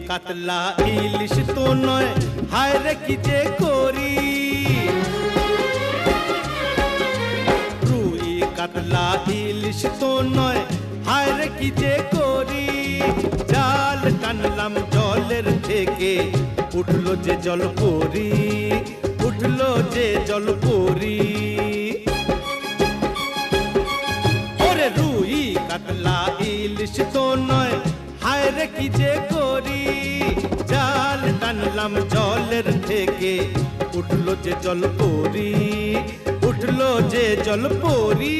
কাতলা ইলিশ তো নয়, হায় রে কি যে করি। রুই কাতলা ইলিশ তো নয়, হায় রে কি যে করি। জাল টানলাম জলের থেকে, উঠলো যে জল পরি, উঠলো যে জল পরি। ওরে রুই কাতলা ইলিশ তো নয়, হায় রে কি যে করি। জাল টানলাম জলের থেকে, উঠলো যে জল পরি, উঠলো যে জল পরি।